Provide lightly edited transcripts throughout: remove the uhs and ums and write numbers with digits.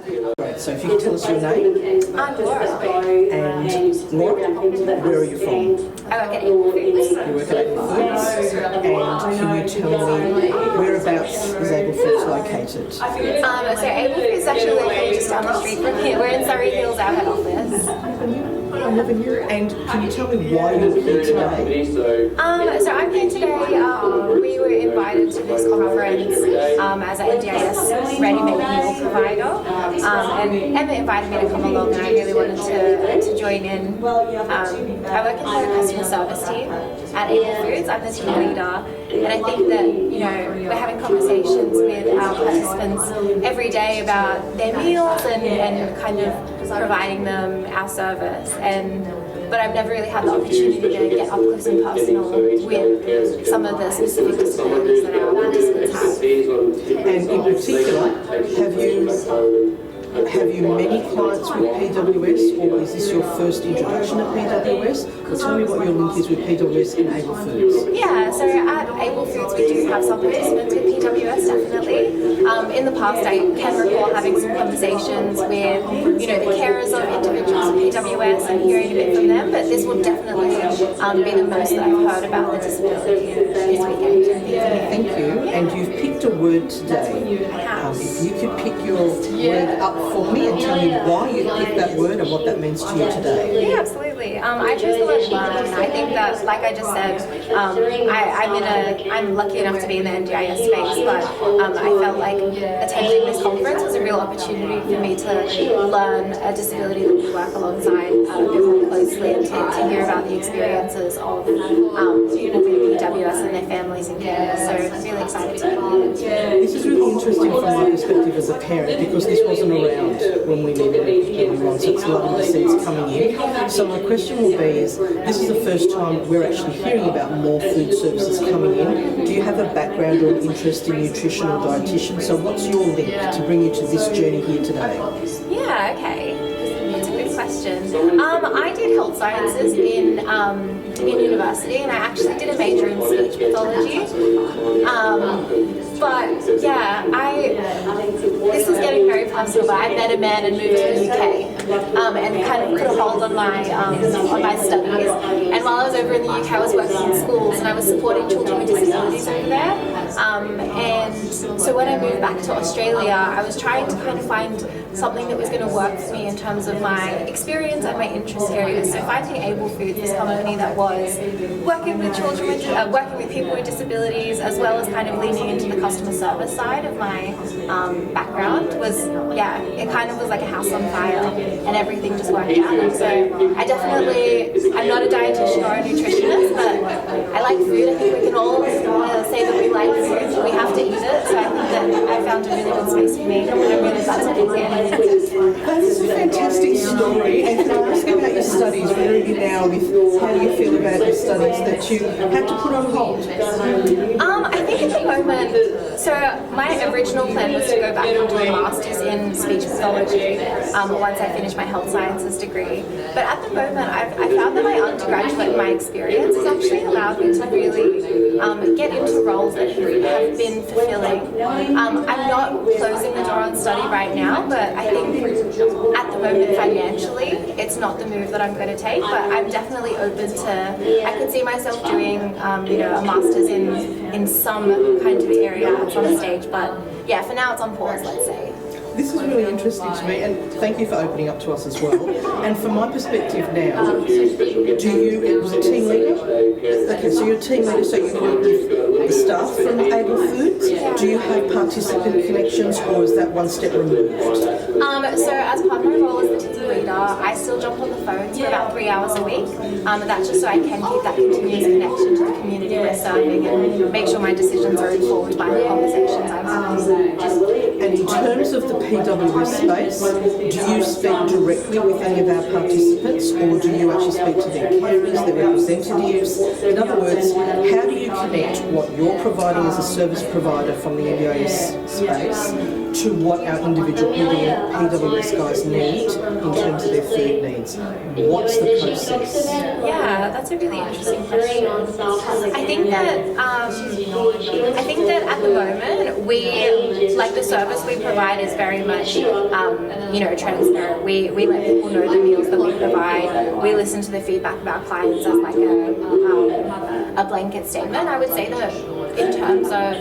Great. So if you could tell us your name. I'm Laura. And Laura, where are you from? I work at Able Foods. You work at Able Foods. And can you tell me whereabouts is Able Foods located? So Able Foods is actually located just down the street from here. We're in Surrey Hills, our head office. I never knew. And can you tell me why you're here today? So I'm here today. We were invited to this conference as an NDIS ready-made meal provider, and Emma invited me to come along, and I really wanted to join in. I work in the customer service team at Able Foods. I'm the team leader, and I think that we're having conversations with our participants every day about their meals and kind of providing them our service. But I've never really had the opportunity to get up close and personal with some of the specific disabilities that our participants have. And in particular, have you many clients with PWS, or is this your first introduction at PWS? Or tell me what your link is with PWS and Able Foods. Yeah, so at Able Foods we do have some participants with PWS, definitely. In the past I can recall having some conversations with the carers of individuals with PWS and hearing a bit from them, but this will definitely be the most that I've heard about the disability this weekend. Thank you. And you've picked a word today. If you could pick your word up for me and tell me why you picked that word and what that means to you today. Yeah, absolutely. I chose the word learn. I think that, like I just said, I'm lucky enough to be in the NDIS space, but I felt like attending this conference was a real opportunity for me to learn a disability that we work alongside a bit more closely, and to hear about the experiences of people with PWS and their families and carers. So I'm really excited to be here. This is really interesting from my perspective as a parent, because this wasn't around when we needed it early on, so it's lovely to see it's coming in. So my question will be is, this is the first time we're actually hearing about more food services coming in. Do you have a background or interest in nutrition or dietitian? So what's your link to bring you to this journey here today? Yeah, okay. That's a good question. I did health sciences in university, and I actually did a major in speech pathology. But yeah, this is getting very personal, but I met a man and moved to the UK, and kind of put a hold on my studies. And while I was over in the UK, I was working in schools, and I was supporting children with disabilities over there. And so when I moved back to Australia, I was trying to kind of find something that was going to work for me in terms of my experience and my interest areas. So finding Able Foods, this company that was working with children, working with people with disabilities, as well as kind of leaning into the customer service side of my background, was, it kind of was like a house on fire, and everything just worked out. And so I'm not a dietitian or a nutritionist, but I like food. I think we can all say that we like food, we have to eat it. So I think that I found a really good space for me, and I'm really glad to be here. That is a fantastic story. And can I ask about your studies? Where are you now with how do you feel about your studies that you had to put on hold? I think at the moment, so my original plan was to go back and do a master's in speech pathology once I finished my health sciences degree. But at the moment, I found that my undergraduate and my experience has actually allowed me to really get into roles that have been fulfilling. I'm not closing the door on study right now, but I think at the moment financially, it's not the move that I'm going to take, but I'm definitely open to, I could see myself doing a master's in some kind of area at some stage, but yeah, for now it's on pause, let's say. This is really interesting to me, and thank you for opening up to us as well. And from my perspective now, it was a team leader? Okay, so you're a team leader, so you work with the staff from Able Foods. Do you have participant connections, or is that one step removed? So as part of my role as the team leader, I still jump on the phones for about 3 hours a week. That's just so I can keep that continuous connection to the community we're serving and make sure my decisions are informed by the conversations I'm having. And in terms of the PWS space, do you speak directly with any of our participants, or do you actually speak to their carers, their representatives? In other words, how do you connect what you're providing as a service provider from the NDIS space to what our individual PWS guys need in terms of their food needs? What's the process? Yeah, that's a really interesting question. I think that at the moment like the service we provide is very much transparent. We let people know the meals that we provide. We listen to the feedback of our clients as like a blanket statement. I would say that in terms of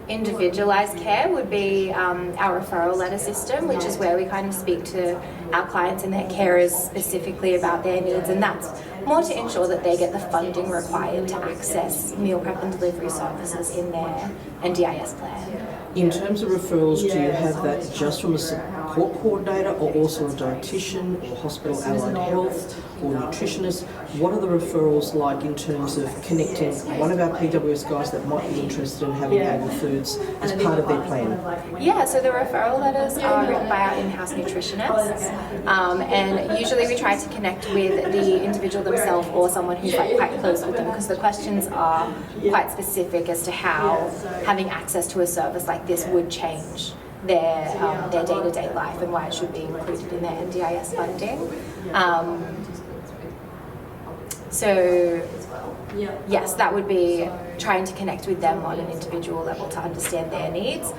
individualized care would be our referral letter system, which is where we kind of speak to our clients and their carers specifically about their needs, and that's more to ensure that they get the funding required to access meal prep and delivery services in their NDIS plan. In terms of referrals, do you have that just from a support coordinator or also a dietitian or hospital allied health or nutritionist? What are the referrals like in terms of connecting one of our PWS guys that might be interested in having Able Foods as part of their plan? Yeah, so the referral letters are written by our in-house nutritionists, and usually we try to connect with the individual themselves or someone who's like quite close with them, because the questions are quite specific as to how having access to a service like this would change their day-to-day life and why it should be included in their NDIS funding. So yes, that would be trying to connect with them on an individual level to understand their needs.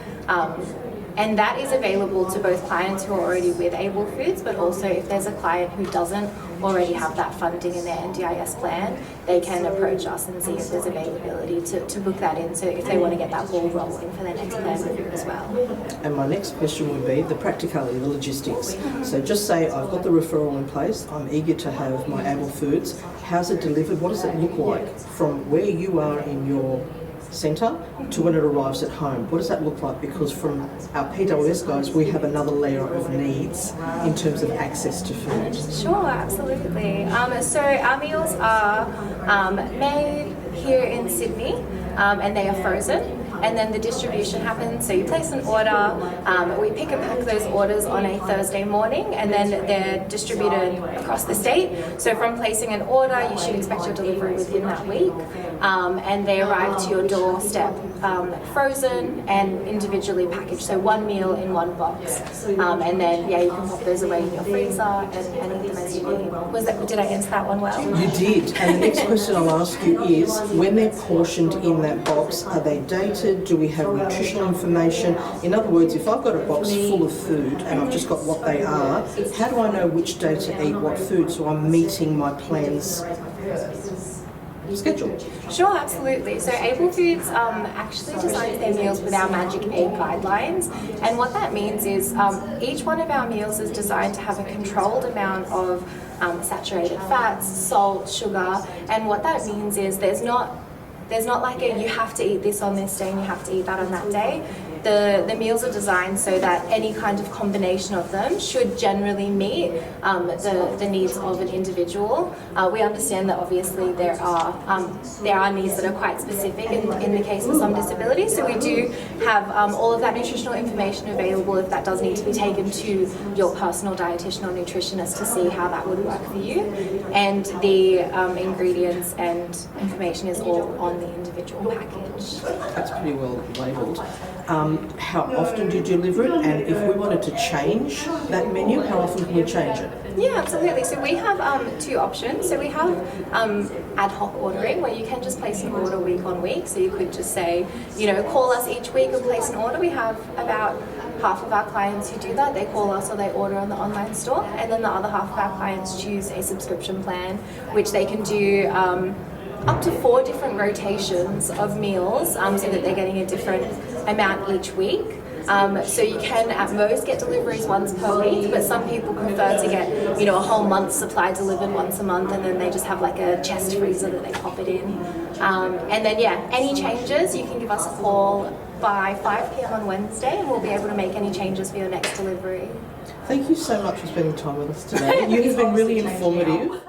And that is available to both clients who are already with Able Foods, but also if there's a client who doesn't already have that funding in their NDIS plan, they can approach us and see if there's availability to book that in, so if they want to get that ball rolling for their next plan review as well. And my next question would be the practicality, the logistics. So just say I've got the referral in place, I'm eager to have my Able Foods. How's it delivered? What does it look like from where you are in your centre to when it arrives at home? What does that look like? Because from our PWS guys, we have another layer of needs in terms of access to food. Sure, absolutely. So our meals are made here in Sydney, and they are frozen. And then the distribution happens, so you place an order, we pick and pack those orders on a Thursday morning, and then they're distributed across the state. So from placing an order, you should expect your delivery within that week, and they arrive to your doorstep frozen and individually packaged, so one meal in one box. And then, you can pop those away in your freezer and eat them as you need. Did I answer that one well? You did. And the next question I'll ask you is, when they're portioned in that box, are they dated? Do we have nutritional information? In other words, if I've got a box full of food and I've just got what they are, how do I know which day to eat what food so I'm meeting my plan's schedule? Sure, absolutely. So Able Foods actually designs their meals with our Magic 8 guidelines, and what that means is each one of our meals is designed to have a controlled amount of saturated fats, salt, sugar, and what that means is there's not like you have to eat this on this day and you have to eat that on that day. The meals are designed so that any kind of combination of them should generally meet the needs of an individual. We understand that obviously there are needs that are quite specific in the case of some disabilities, so we do have all of that nutritional information available if that does need to be taken to your personal dietitian or nutritionist to see how that would work for you. And the ingredients and information is all on the individual package. That's pretty well labelled. How often do you deliver it? And if we wanted to change that menu, how often can we change it? Yeah, absolutely. So we have two options. So we have ad hoc ordering, where you can just place an order week on week. So you could just say, call us each week and place an order. We have about half of our clients who do that. They call us or they order on the online store. And then the other half of our clients choose a subscription plan, which they can do up to 4 different rotations of meals, so that they're getting a different amount each week. So you can at most get deliveries once per week, but some people prefer to get a whole month's supply delivered once a month, and then they just have like a chest freezer that they pop it in. And then any changes, you can give us a call by 5 p.m. on Wednesday, and we'll be able to make any changes for your next delivery. Thank you so much for spending time with us today. You have been really informative.